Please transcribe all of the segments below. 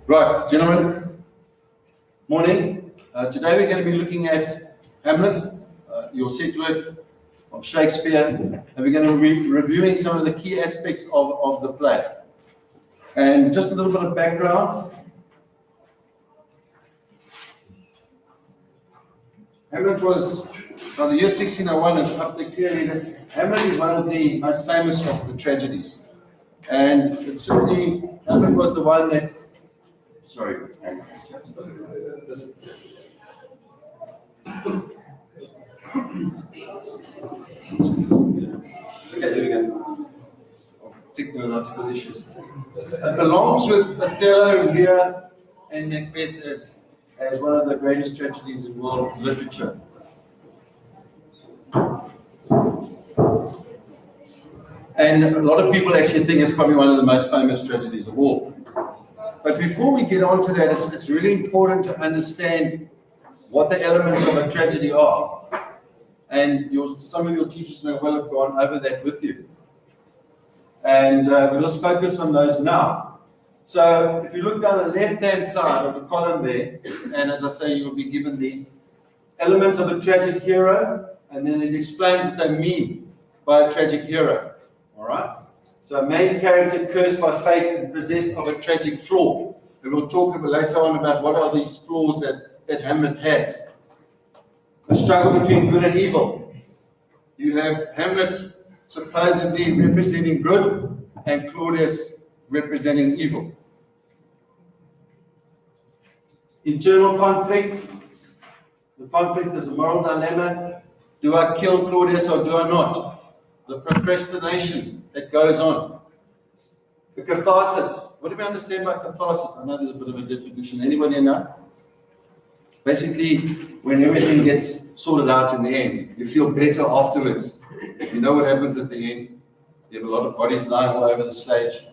Right, gentlemen, morning. Today we're going to be looking at Hamlet, your set work of Shakespeare, and we're going to be reviewing some of the key aspects of the play. And just a little bit of background. Hamlet was, by the year 1601, is up there clearly that Hamlet is one of the most famous of the tragedies. And it's certainly, Hamlet was the one that, sorry, this. Okay, there we go. Technological issues. It belongs with Othello, Lear, and Macbeth as one of the greatest tragedies in world literature. And a lot of people actually think it's probably one of the most famous tragedies of all. But before we get on to that, it's really important to understand what the elements of a tragedy are. And some of your teachers may well have gone over that with you. And we'll just focus on those now. So if you look down the left-hand side of the column there, and as I say, you'll be given these elements of a tragic hero, and then it explains what they mean by a tragic hero. All right? So a main character cursed by fate and possessed of a tragic flaw. And we'll talk later on about what are these flaws that Hamlet has. A struggle between good and evil. You have Hamlet supposedly representing good and Claudius representing evil. Internal conflict. The conflict is a moral dilemma. Do I kill Claudius or do I not? The procrastination that goes on. The catharsis. What do we understand by catharsis? I know there's a bit of a definition. Anybody know? Basically, when everything gets sorted out in the end, you feel better afterwards. You know what happens at the end. You have a lot of bodies lying all over the stage,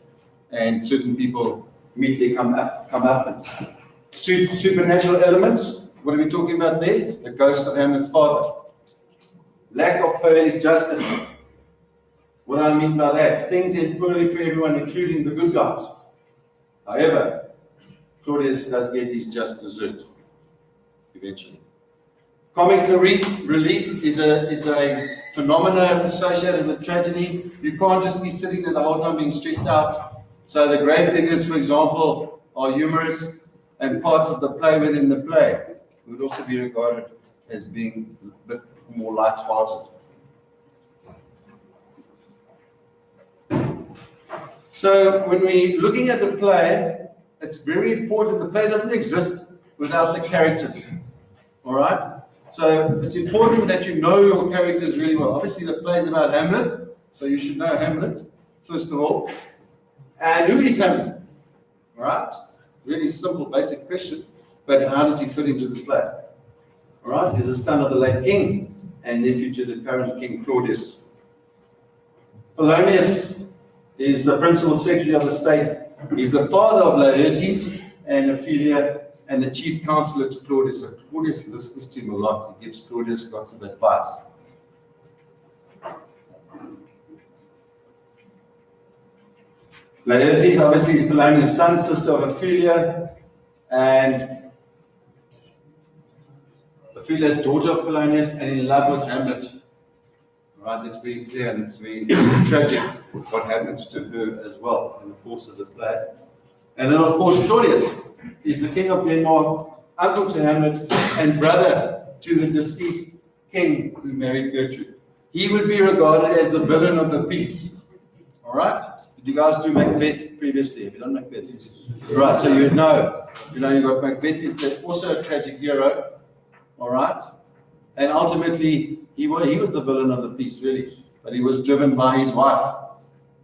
and certain people meet their comeuppance. Supernatural elements. What are we talking about there? The ghost of Hamlet's father. Lack of poetic justice. What do I mean by that? Things end poorly for everyone, including the good guys. However, Claudius does get his just desert, eventually. Comic relief is a phenomenon associated with tragedy. You can't just be sitting there the whole time being stressed out. So the grave diggers, for example, are humorous, and parts of the play within the play would also be regarded as being a bit more light-hearted. So when we're looking at the play, it's very important. The play doesn't exist without the characters. All right? So it's important that you know your characters really well. Obviously, the play is about Hamlet, so you should know Hamlet, first of all. And who is Hamlet? All right? Really simple, basic question. But how does he fit into the play? All right? He's the son of the late king and nephew to the current king, Claudius. Polonius is the principal secretary of the state. He's the father of Laertes and Ophelia and the chief counselor to Claudius. So Claudius listens to him a lot. He gives Claudius lots of advice. Laertes obviously is Polonius' son, sister of Ophelia, and Ophelia is daughter of Polonius and in love with Hamlet. Right, that's very clear, and it's very tragic what happens to her as well in the course of the play. And then, of course, Claudius is the king of Denmark, uncle to Hamlet, and brother to the deceased king who married Gertrude. He would be regarded as the villain of the piece. All right? Did you guys do Macbeth previously? Have you done Macbeth? Right, so you know you got Macbeth is also a tragic hero. All right? And ultimately, he was the villain of the piece, really. But he was driven by his wife,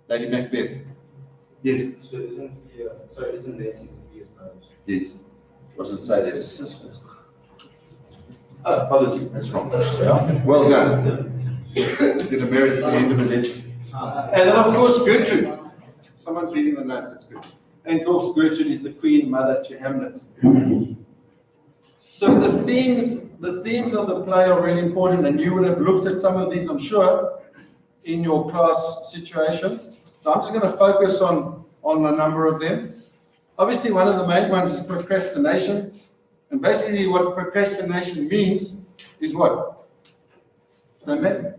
Lady Macbeth. Yes? So isn't Nancy's Ophia's marriage? Yes. What does it say there? Oh, apologies, that's wrong. Yeah. Well done. Did a merit at the end of the lesson. And then, of course, Gertrude. Someone's reading the notes, it's good. And of course, Gertrude is the queen mother to Hamlet. So the themes of the play are really important, and you would have looked at some of these, I'm sure, in your class situation. So I'm just going to focus on a number of them. Obviously, one of the main ones is procrastination. And basically what procrastination means is what? Amen?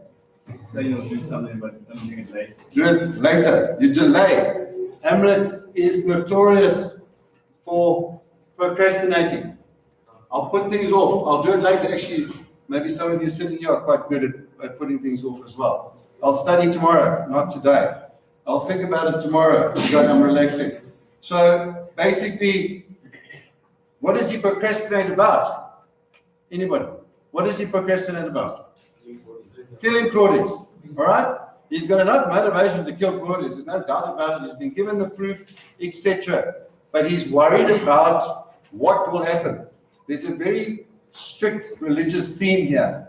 So you'll do something, but don't do it later. Do it later. You delay. Hamlet is notorious for procrastinating. I'll put things off. I'll do it later. Actually, maybe some of you sitting here are quite good at putting things off as well. I'll study tomorrow, not today. I'll think about it tomorrow. I'm relaxing. So basically, what does he procrastinate about? Anybody? What does he procrastinate about? Killing Claudius. All right? He's got enough motivation to kill Claudius. There's no doubt about it. He's been given the proof, etc. But he's worried about what will happen. There's a very strict religious theme here,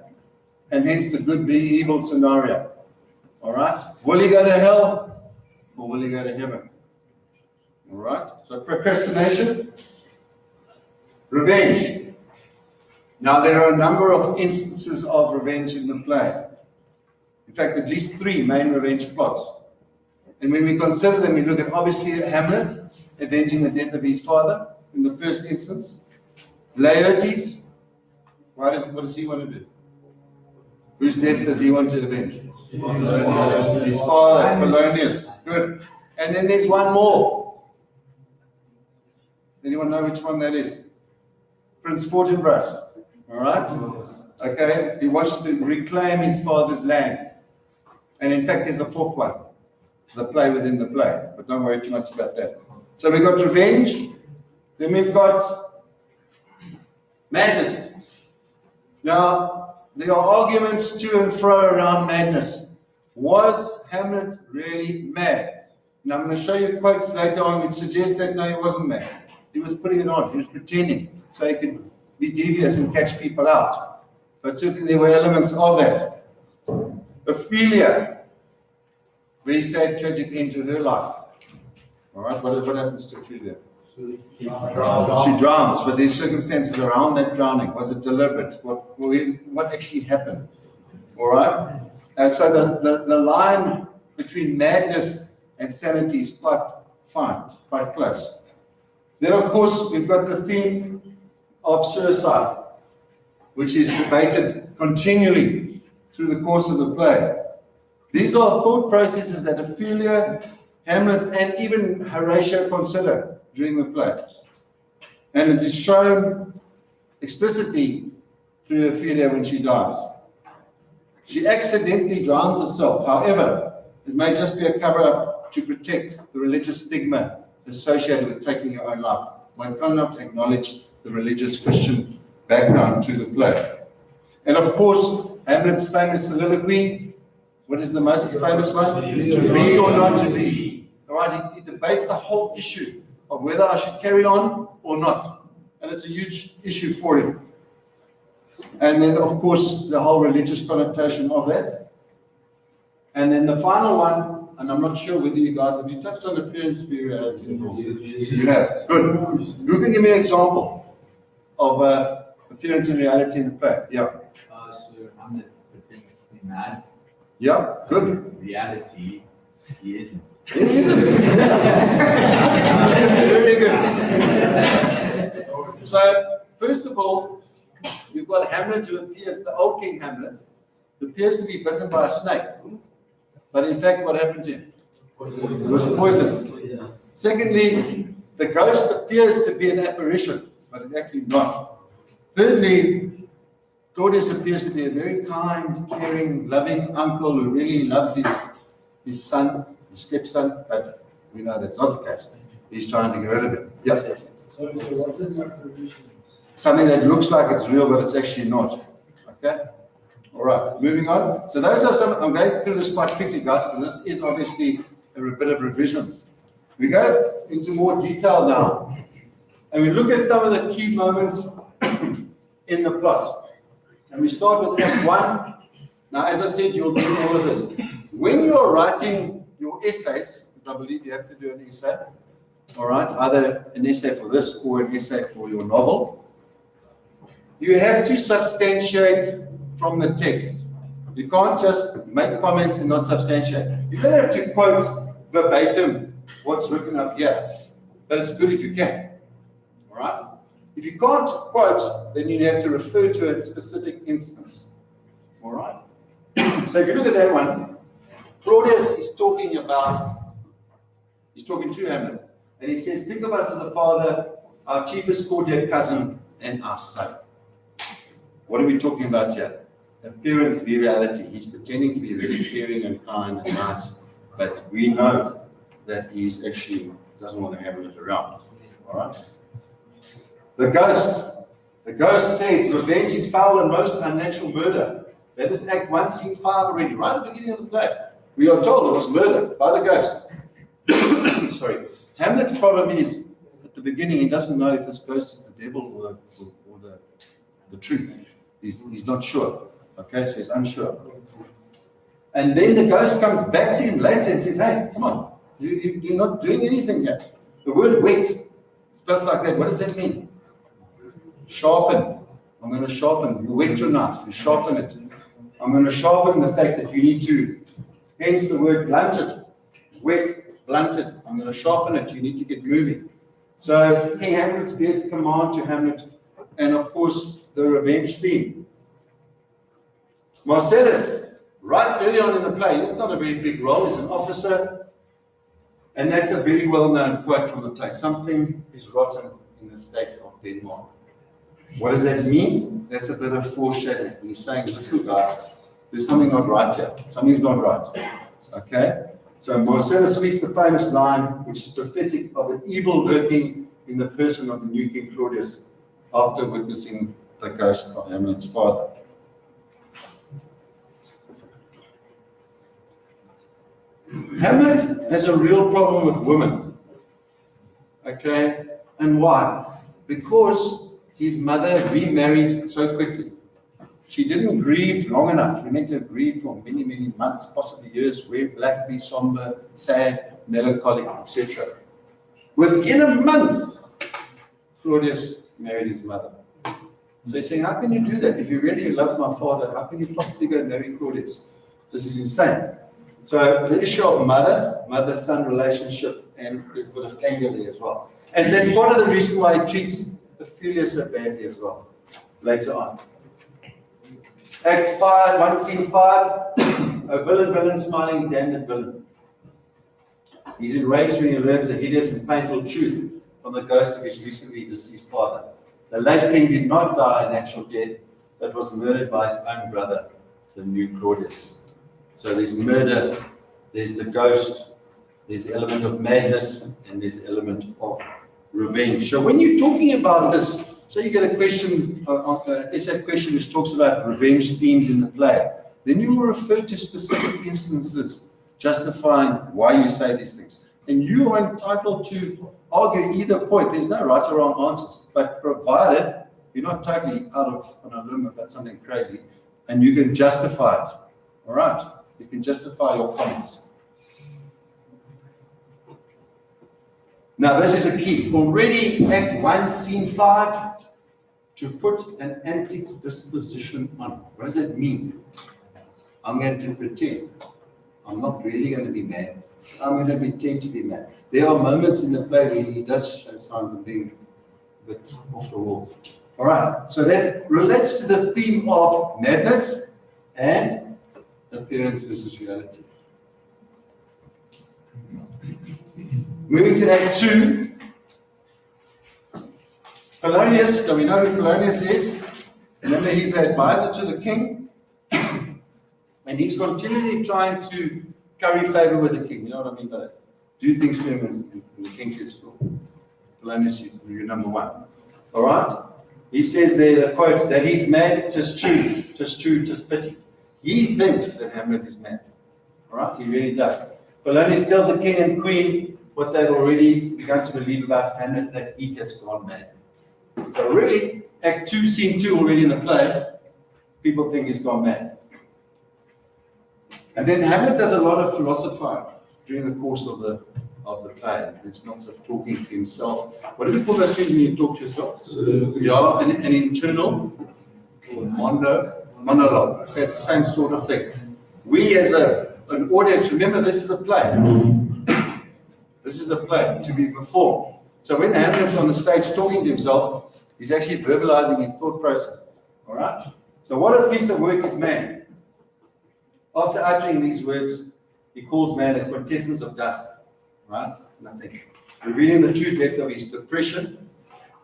and hence the good v evil scenario. All right? Will he go to hell or will he go to heaven? All right? So procrastination. Revenge. Now, there are a number of instances of revenge in the play. In fact, at least 3 main revenge plots. And when we consider them, we look at obviously Hamlet avenging the death of his father in the first instance. Laertes, what does he want to do? Whose death does he want to avenge? His father, Polonius. Good. And then there's one more. Anyone know which one that is? Prince Fortinbras. All right? Okay, he wants to reclaim his father's land. And in fact, there's a 4th one, the play within the play. But don't worry too much about that. So we've got revenge. Then we've got madness. Now, there are arguments to and fro around madness. Was Hamlet really mad? And I'm going to show you quotes later on which suggest that no, he wasn't mad. He was putting it on. He was pretending so he could be devious and catch people out. But certainly there were elements of that. Ophelia, very sad, tragic end to her life. All right, what happens to Ophelia? She drowns, but there's circumstances around that drowning. Was it deliberate? What actually happened? All right? And so the line between madness and sanity is quite fine, quite close. Then, of course, we've got the theme of suicide, which is debated continually through the course of the play. These are thought processes that Ophelia, Hamlet, and even Horatio consider during the play. And it is shown explicitly through Ophelia when she dies. She accidentally drowns herself. However, it may just be a cover-up to protect the religious stigma associated with taking your own life. One cannot acknowledge the religious Christian background to the play. And of course, Hamlet's famous soliloquy. What is the most famous one? To be or not to be. All right, he debates the whole issue of whether I should carry on or not. And it's a huge issue for him. And then, of course, the whole religious connotation of that. And then the final one, and I'm not sure whether you guys have you touched on appearance of reality. You have. Good. Who can give me an example of appearance and reality in the play? Yeah. So Hamlet pretends to be mad. Yeah. Good. In reality, he isn't. Very good. So, first of all, we've got Hamlet who appears, the old King Hamlet, who appears to be bitten by a snake. But in fact, what happened to him? He was poisoned. Secondly, the ghost appears to be an apparition, but it's actually not. Thirdly, Claudius appears to be a very kind, caring, loving uncle who really loves his son, his stepson, but we know that's not the case. He's trying to get rid of him. Yep. So what's an apparition? Something that looks like it's real, but it's actually not. Okay? All right, moving on. So those are some, I'm going through this quite quickly, guys, because this is obviously a bit of revision. We go into more detail now, and we look at some of the key moments in the plot. And we start with Act 1. Now, as I said, you'll do all of this. When you're writing your essays, which I believe you have to do an essay, all right, either an essay for this or an essay for your novel, you have to substantiate from the text. You can't just make comments and not substantiate. You don't have to quote verbatim what's written up here. but it's good if you can. All right? If you can't quote, then you have to refer to a specific instance. All right? So if you look at that one, Claudius is talking to Hamlet, and he says, think of us as a father, our chiefest courtier cousin, and our son. What are we talking about here? Appearance, reality. He's pretending to be really caring and kind and nice, but we know that he's actually doesn't want to have it around. All right? The ghost says, revenge is foul and most unnatural murder. That is Act 1, Scene 5 already, right at the beginning of the play. We are told it was murder by the ghost. Sorry. Hamlet's problem is, at the beginning, he doesn't know if this ghost is the devil or the truth. He's not sure. Okay, so he's unsure. And then the ghost comes back to him later and says, hey, come on, you're not doing anything here. The word wet, spelled like that, what does that mean? Sharpen. I'm going to sharpen. You wet your knife, you sharpen it. I'm going to sharpen the fact that you need to, hence the word blunted. Wet, blunted. I'm going to sharpen it. You need to get moving. So King Hamlet's death command to Hamlet, and of course the revenge theme. Marcellus, right early on in the play, he's not a very big role, he's an officer, and that's a very well-known quote from the play. Something is rotten in the state of Denmark. What does that mean? That's a bit of foreshadowing. He's saying, listen guys, there's something not right here. Something's not right. Okay? So Marcellus speaks the famous line, which is prophetic of an evil lurking in the person of the new King Claudius after witnessing the ghost of Hamlet's father. Hamlet has a real problem with women. Okay? And why? Because his mother remarried so quickly. She didn't grieve long enough. She meant to grieve for many, many months, possibly years, wear black, be somber, sad, melancholic, etc. Within a month, Claudius married his mother. So he's saying, how can you do that? If you really love my father, how can you possibly go and marry Claudius? This is insane. So the issue of mother-son relationship, and there's a bit of anger there as well. And that's part of the reason why he treats Ophelia so badly as well, later on. Act 5, 1 Scene 5, a villain smiling, damned villain. He's enraged when he learns a hideous and painful truth from the ghost of his recently deceased father. The late king did not die a natural death, but was murdered by his own brother, the new Claudius. So there's murder, there's the ghost, there's the element of madness, and there's the element of revenge. So when you're talking about this, so you get a question, essay question which talks about revenge themes in the play, then you will refer to specific instances justifying why you say these things. And you are entitled to argue either point. There's no right or wrong answers, but provided you're not totally out on a limb about something crazy, and you can justify it. All right? You can justify your comments. Now, this is a key. Already, Act 1, Scene 5, to put an anti-disposition on. What does that mean? I'm going to pretend. I'm not really going to be mad. I'm going to pretend to be mad. There are moments in the play where he does show signs of being a bit off the wall. All right. So that relates to the theme of madness and appearance versus reality. Moving to Act 2. Polonius, so we know who Polonius is. Remember, he's the advisor to the king. And he's continually trying to curry favor with the king. You know what I mean by that? Do things for him, and the king says, Polonius, you're number one. All right? He says there, quote, that he's mad, 'tis true, 'tis pity. He thinks that Hamlet is mad. All right? He really does. Polonius tells the king and queen what they've already begun to believe about Hamlet, that he has gone mad. So really, Act 2, Scene 2 already in the play, people think he's gone mad. And then Hamlet does a lot of philosophizing during the course of the play. It's not sort of talking to himself. What do we call those things when you talk to yourself? Yeah, an internal monologue. Okay, it's the same sort of thing. We as an audience, remember this is a play. This is a play to be performed. So when Hamlet's on the stage talking to himself, he's actually verbalizing his thought process. All right? So what a piece of work is man. After uttering these words, he calls man a quintessence of dust. Right? Nothing. Revealing the true depth of his depression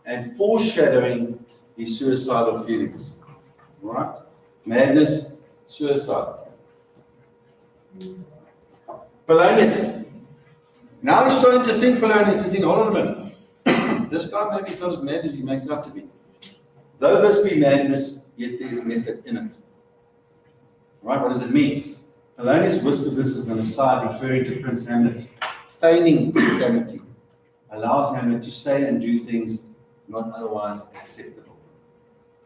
and foreshadowing his suicidal feelings. All right? Madness, suicide. Polonius. Now he's starting to think, Polonius is thinking, hold on a minute. This guy maybe is not as mad as he makes out to be. Though this be madness, yet there is method in it. Right? What does it mean? Polonius whispers this as an aside, referring to Prince Hamlet. Feigning insanity allows Hamlet to say and do things not otherwise acceptable.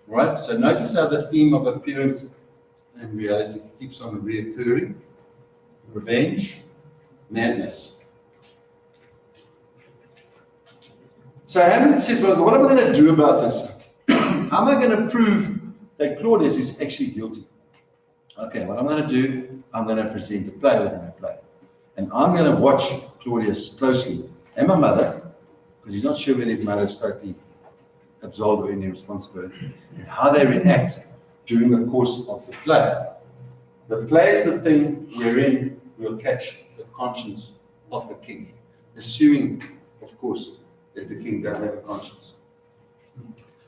Right? So notice how the theme of appearance and reality keeps on reoccurring. Revenge, madness. So Hamlet says, well, what am I going to do about this? How am I going to prove that Claudius is actually guilty? Okay, what I'm going to do, I'm going to present a play within a play. And I'm going to watch Claudius closely, and my mother, because he's not sure whether his mother is totally absolved of any responsibility, and how they react during the course of the play. The play is the thing wherein we'll catch the conscience of the king, assuming, of course, that the king does have a conscience.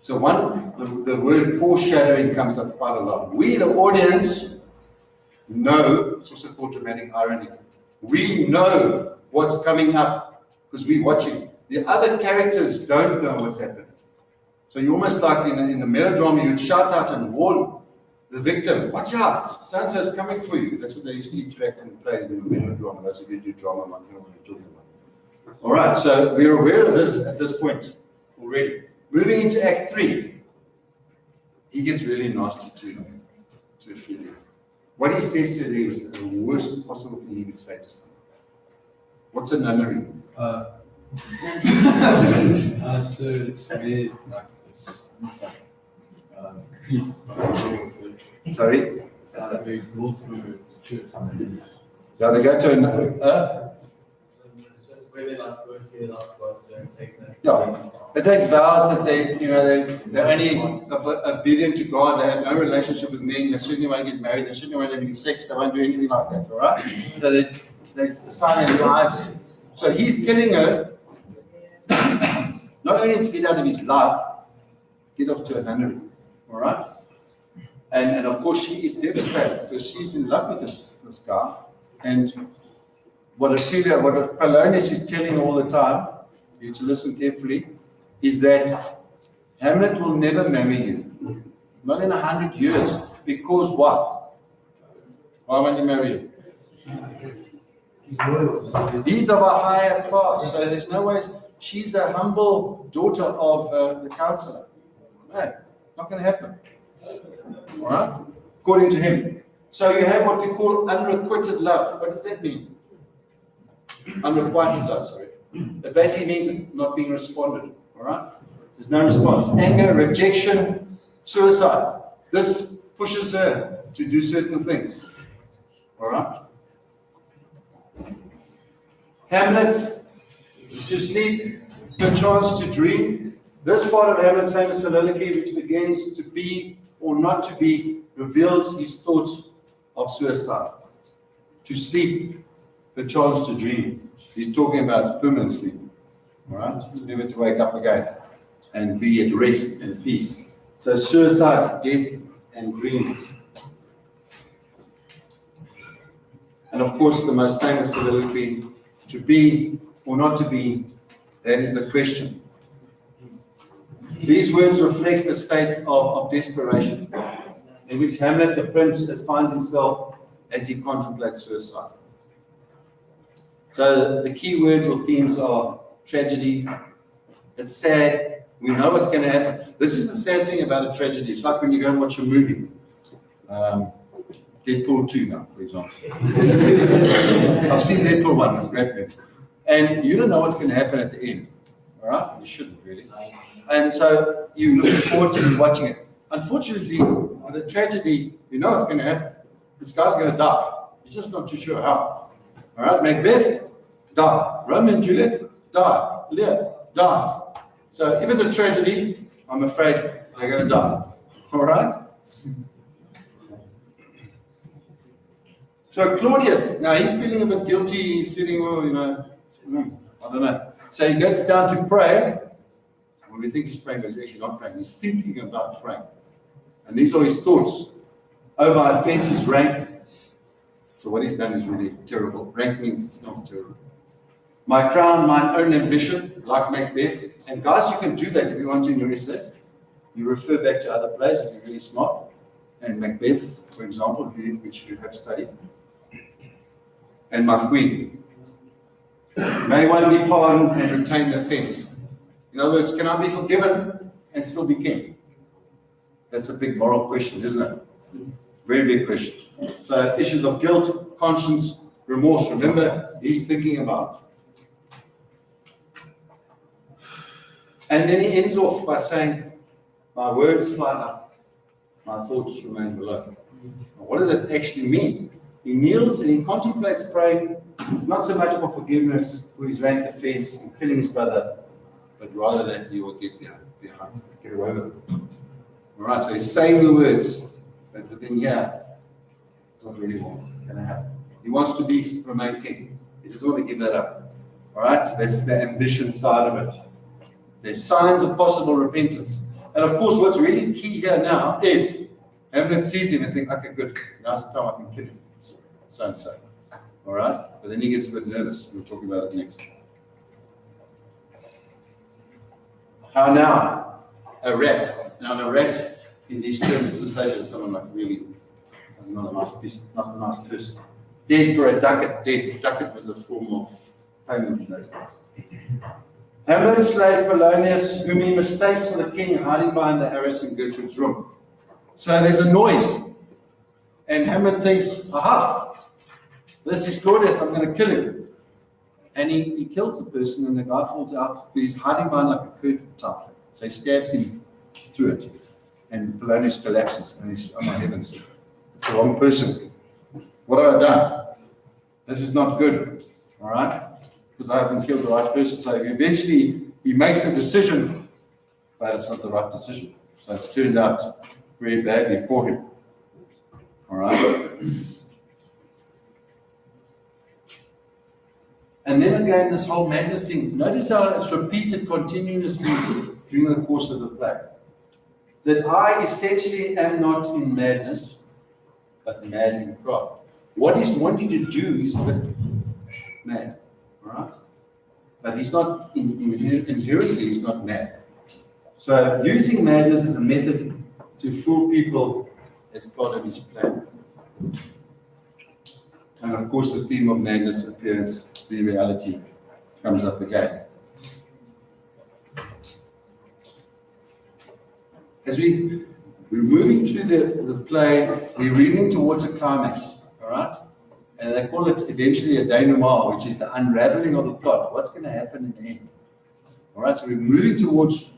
So the word foreshadowing comes up quite a lot. We, the audience, know, it's also called dramatic irony. We know what's coming up because we're watching. The other characters don't know what's happening. So you're almost like in a melodrama, you'd shout out and warn the victim, watch out, so-and-so is coming for you. That's what they used to interact in the plays in the melodrama. Those of you who do drama might know what I'm talking about. All right, so we're aware of this at this point already. Moving into Act 3, he gets really nasty to Ophelia. What he says to them is the worst possible thing he would say to someone. What's a nunnery? So it's made like this. Priest. Sorry? So they go through church. Yeah, they go to So it's where they like go to the last class and take that. yeah. They take vows that they're only obedient to God. They have no relationship with men. They certainly won't get married. They certainly won't have any sex. They won't do anything like that. All right. So they sign their lives. So he's telling her not only to get out of his life, get off to a nunnery. All right. And of course she is devastated because she's in love with this guy. And what Polonius is telling all the time, you need to listen carefully, is that Hamlet will never marry you. Not in 100 years. Because what? Why won't he marry you? He's of a higher class, so there's no ways. She's a humble daughter of the counselor. No, not going to happen. All right? According to him. So you have what we call unrequited love. What does that mean? Unrequited love, sorry. It basically means it's not being responded. All right? There's no response. Anger, rejection, suicide. This pushes her to do certain things. All right? Hamlet, to sleep, perchance to dream. This part of Hamlet's famous soliloquy, which begins to be or not to be, reveals his thoughts of suicide. To sleep, perchance to dream. He's talking about permanent sleep. All right? Never to wake up again and be at rest and peace. So suicide, death, and dreams. And of course, the most famous soliloquy, to be or not to be, that is the question. These words reflect the state of desperation in which Hamlet, the prince, finds himself as he contemplates suicide. So the key words or themes are tragedy. It's sad. We know what's going to happen. This is the sad thing about a tragedy. It's like when you go and watch a movie. Deadpool 2 now, for example. I've seen Deadpool 1, it's a great movie. And you don't know what's going to happen at the end. All right? You shouldn't really. And so you look forward to watching it. Unfortunately, with a tragedy, you know what's going to happen. This guy's going to die. You're just not too sure how. All right? Macbeth, die. Romeo and Juliet, die. Lear, die. dies. So if it's a tragedy, I'm afraid they're going to die. All right? So Claudius, now he's feeling a bit guilty. He's feeling, well, I don't know. So he gets down to pray. When we think he's praying, but he's actually not praying. He's thinking about praying. And these are his thoughts. Oh, my offense is rank. So what he's done is really terrible. Rank means it smells terrible. My crown, my own ambition, like Macbeth. And guys, you can do that if you want to in your essays. You refer back to other plays if you're really smart. And Macbeth, for example, which you have studied. And my queen. May one be pardoned and retain the offense. In other words, can I be forgiven and still be king? That's a big moral question, isn't it? Very big question. So issues of guilt, conscience, remorse. Remember, he's thinking about. And then he ends off by saying, my words fly up, my thoughts remain below. Now, what does that actually mean? He kneels and he contemplates praying, not so much for forgiveness for his rank offense and killing his brother, but rather that he will get away with it. All right, so he's saying the words, but within here, it's not really going to happen. He wants to remain king. He doesn't want to give that up. All right, so that's the ambition side of it. There's signs of possible repentance. And of course, what's really key here now is Hamlet sees him and thinks, okay, good, now's the time I can kill him. So and so. All right, but then he gets a bit nervous. We'll talk about it next. How now? A rat. Now, a rat in these terms is associated with someone like really not a nice person. Dead for a ducat. Dead. Ducat was a form of payment in those days. Hamlet slays Polonius, whom he mistakes for the king, hiding behind the arras in Gertrude's room. So there's a noise, and Hamlet thinks, aha, this is Claudius, I'm going to kill him. And he kills the person, and the guy falls out because he's hiding behind like a curtain type thing. So he stabs him through it, and Polonius collapses, and he says, oh my heavens, it's the wrong person. What have I done? This is not good, all right? Because I haven't killed the right person. So eventually he makes a decision, but it's not the right decision. So it's turned out very badly for him. All right. And then again, this whole madness thing. Notice how it's repeated continuously during the course of the play. That I essentially am not in madness, but mad in craft. What he's wanting to do is a bit mad. All right? But he's not, inherently, he's not mad. So using madness as a method to fool people as part of his plan. And of course, the theme of madness appears, the reality comes up again. As we're moving through the play, we're reading towards a climax, all right? And they call it eventually a denouement, which is the unraveling of the plot. What's going to happen in the end? All right, so we're moving towards,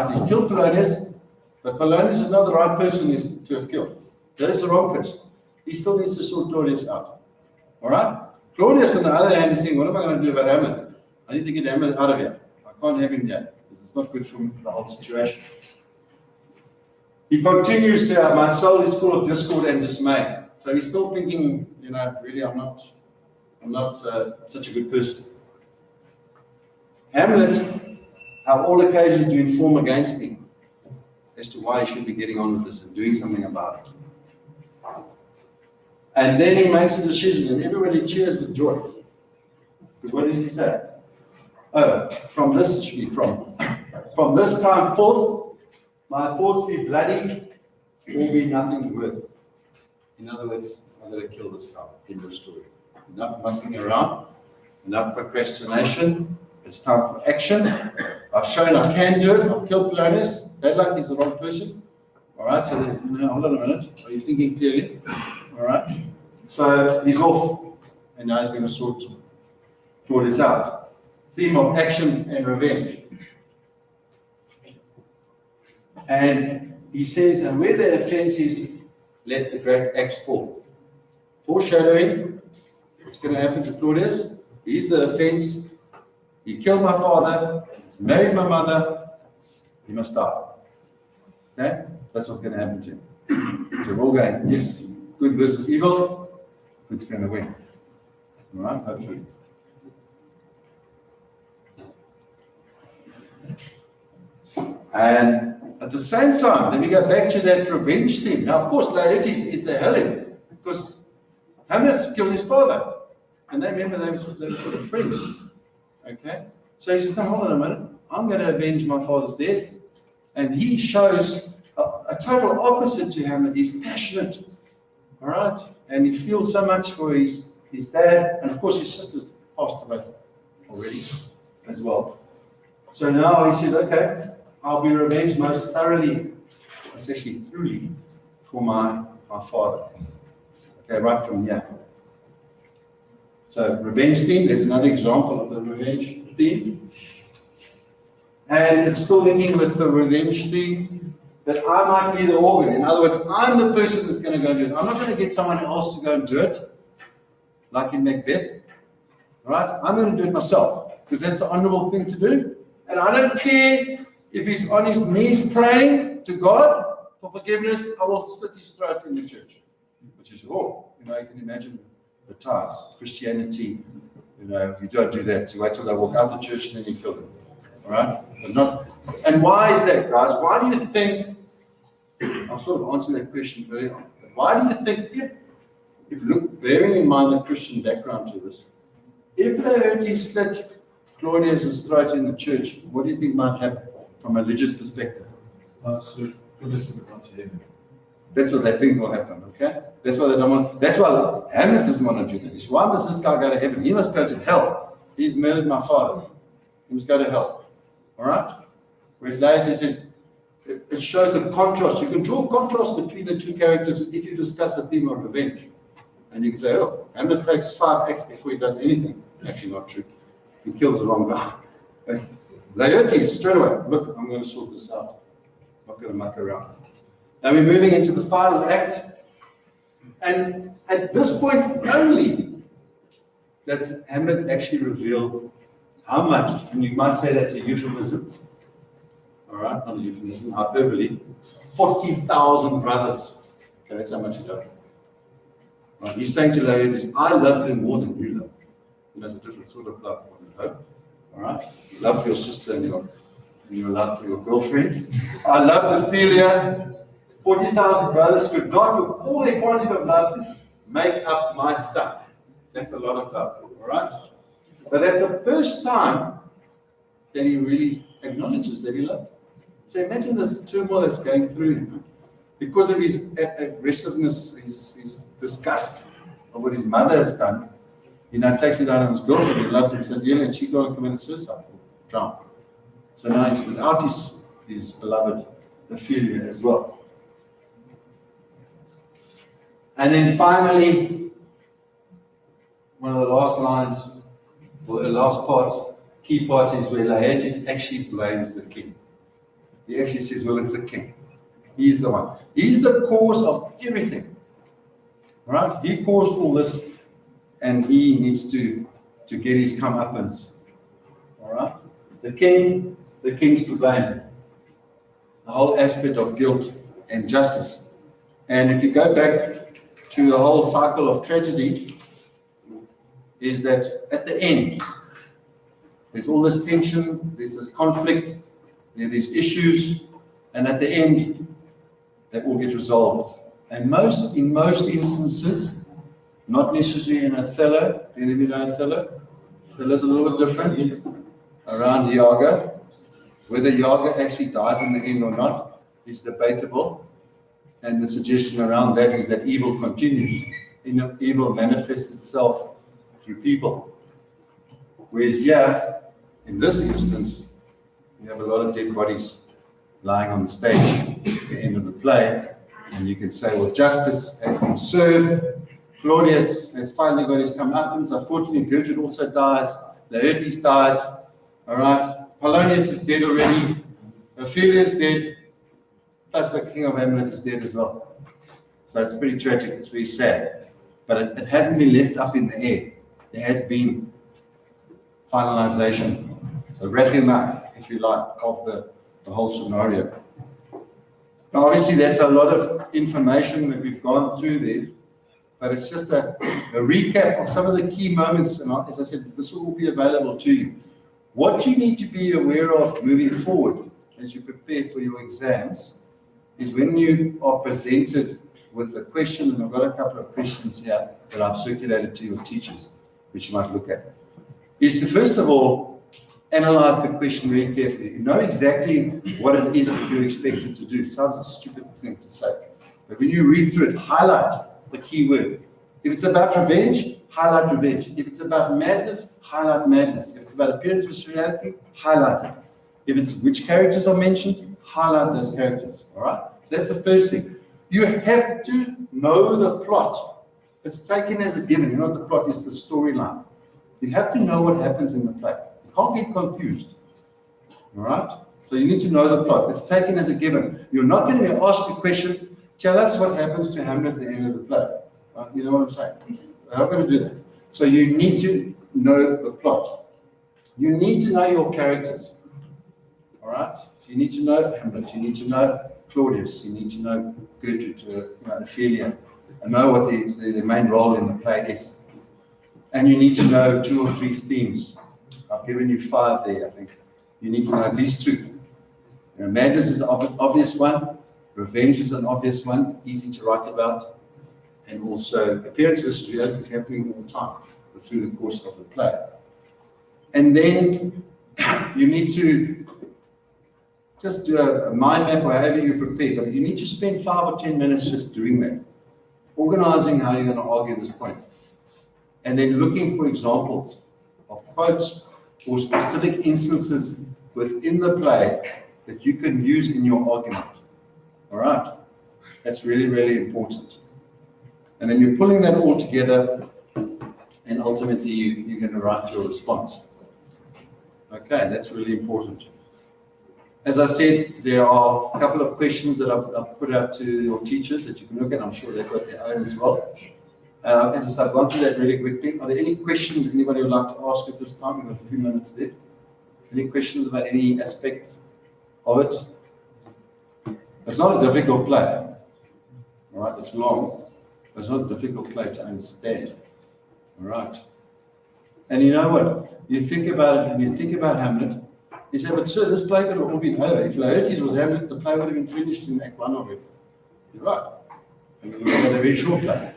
he's killed Polonius, but Polonius is not the right person to have killed. That is the wrong person. He still needs to sort Claudius out. All right? Claudius, on the other hand, is saying, what am I going to do about Hamlet? I need to get Hamlet out of here. I can't have him there, because it's not good for the whole situation. He continues to say, my soul is full of discord and dismay. So he's still thinking, really, I'm not such a good person. Hamlet, have all occasions to inform against me as to why I should be getting on with this and doing something about it. And then he makes a decision, and everybody cheers with joy. Because what does he say? Oh, from this time forth, my thoughts be bloody, or be nothing worth. In other words, I'm going to kill this guy. End of story. Enough mucking around, enough procrastination. It's time for action. I've shown I can do it. I've killed Polonius. Bad luck, he's the wrong person. All right, so then, hold on a minute. Are you thinking clearly? All right. So he's off, and now he's going to sort this out. Theme of action and revenge. And he says, and where the offense is, let the great axe fall. Foreshadowing what's going to happen to Claudius. He's the offense. He killed my father. He's married my mother, he must die. Okay? That's what's going to happen to him. So we're all going, yes, good versus evil, good's going to win. All right, hopefully. And at the same time, then we go back to that revenge theme. Now, of course, Laertes is the Helen, because Hamlet killed his father. And they remember they were sort of friends. Okay? So he says, no, hold on a minute. I'm going to avenge my father's death. And he shows a total opposite to Hamlet. He's passionate. All right? And he feels so much for his dad. And of course, his sister's passed away already as well. So now he says, okay, I'll be revenged most thoroughly. It's actually truly for my father. Okay, right from here. So revenge theme, there's another example of the revenge theme. And it's still linking with the revenge theme, that I might be the organ. In other words, I'm the person that's going to go and do it. I'm not going to get someone else to go and do it, like in Macbeth. Right? I'm going to do it myself, because that's the honorable thing to do. And I don't care if he's on his knees praying to God for forgiveness, I will slit his throat in the church, which is wrong. You know, you can imagine the times. Christianity, you know, you don't do that. You wait till they walk out the church and then you kill them. All right? But not. And why is that, guys? Why do you think? I'll sort of answer that question earlier on. But why do you think, if look, bearing in mind the Christian background to this, if Laertes slit Claudius's throat in the church, what do you think might happen from a religious perspective? So Claudius would have gone to heaven. That's what they think will happen, okay? That's why they don't want, that's why Hamlet doesn't want to do that. Why does this guy go to heaven? He must go to hell. He's murdered my father. He must go to hell. All right? Whereas Laertes says, it shows a contrast. You can draw a contrast between the two characters if you discuss a theme of revenge. And you can say, oh, Hamlet takes 5 acts before he does anything. Actually not true. He kills the wrong guy. Okay. Laertes, straight away, look, I'm going to sort this out. I'm not going to muck around. Now we're moving into the final act. And at this point only, does Hamlet actually reveal how much, and you might say that's a euphemism, all right, not a euphemism, hyperbole, 40,000 brothers. Okay, that's how much he loved. Right, he's saying to Laertes, I love her more than you love. You know, it's a different sort of love, I hope. All right? Love for your sister and your love for your girlfriend. I love Ophelia. 40,000 brothers could not, with all their quantity of love, make up my son. That's a lot of love, all right? But that's the first time that he really acknowledges that he loved. So imagine this turmoil that's going through him. Because of his aggressiveness, his disgust of what his mother has done, he now takes it out on his girlfriend. He loves him so dearly, and she got to commit suicide, drown. So now he's without his beloved Ophelia as well. And then finally, one of the last lines, or the last parts, key parts, is where Laertes actually blames the king. He actually says, well, it's the king. He's the one. He's the cause of everything. Right? He caused all this, and he needs to get his comeuppance. All right? The king's to blame. The whole aspect of guilt and justice. And if you go back to the whole cycle of tragedy, is that at the end, there's all this tension, there's this conflict, there are these issues, and at the end, they all get resolved. And in most instances, not necessarily in Othello. Any of you know Othello? Othello's a little bit different. Around Iago. Whether Iago actually dies in the end or not is debatable. And the suggestion around that is that evil continues. Evil manifests itself through people. Whereas here, in this instance, we have a lot of dead bodies lying on the stage at the end of the play. And you can say, well, justice has been served. Claudius has finally got his comeuppance. Unfortunately, Gertrude also dies. Laertes dies. All right. Polonius is dead already. Ophelia is dead. Plus the king of Hamlet is dead as well. So it's pretty tragic. It's very sad. But it hasn't been left up in the air. There has been finalization. So wrap him up. if you like, of the whole scenario. Now, obviously, that's a lot of information that we've gone through there, but it's just a recap of some of the key moments. And as I said, this will all be available to you. What you need to be aware of moving forward as you prepare for your exams is when you are presented with a question, and I've got a couple of questions here that I've circulated to your teachers, which you might look at, is to first of all analyze the question very carefully. You know exactly what it is that you're expected to do. It sounds a stupid thing to say, but when you read through it, highlight the key word. If it's about revenge, highlight revenge. If it's about madness, highlight madness. If it's about appearance versus reality, highlight it. If it's which characters are mentioned, highlight those characters. All right? So that's the first thing. You have to know the plot. It's taken as a given. You know what the plot is, the storyline. You have to know what happens in the play. You can't get confused. All right? So you need to know the plot. It's taken as a given. You're not going to be asked the question, tell us what happens to Hamlet at the end of the play. You know what I'm saying? They're not going to do that. So you need to know the plot. You need to know your characters. All right? So you need to know Hamlet. You need to know Claudius. You need to know Gertrude, Ophelia, and know what the main role in the play is. And you need to know 2 or 3 themes. I've given you 5 there, I think. You need to know at least 2. Madness is an obvious one. Revenge is an obvious one, easy to write about. And also appearance versus reality is happening all the time through the course of the play. And then you need to just do a mind map or however you prepare, but you need to spend 5 or 10 minutes just doing that, organizing how you're going to argue this point, and then looking for examples of quotes or specific instances within the play that you can use in your argument. All right? That's really, really important. And then you're pulling that all together, and ultimately you're going to write your response. Okay, that's really important. As I said, there are a couple of questions that I've put out to your teachers that you can look at. I'm sure they've got their own as well. As I said, I've gone through that really quickly. Are there any questions anybody would like to ask at this time? We've got a few minutes left. Any questions about any aspect of it? It's not a difficult play. All right, it's long, but it's not a difficult play to understand. All right. And you know what? You think about it, and you think about Hamlet. You say, but sir, this play could have all been over. If Laertes was Hamlet, the play would have been finished in Act 1 of it. You're right. I mean, we had a very short play.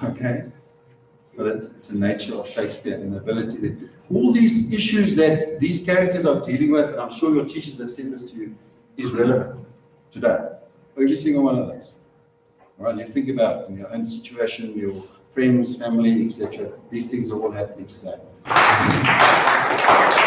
Okay? But it's the nature of Shakespeare and the ability that all these issues that these characters are dealing with, and I'm sure your teachers have said this to you, is relevant today. Every single one of those. All right? You think about in your own situation, your friends, family, etc. These things are all happening today.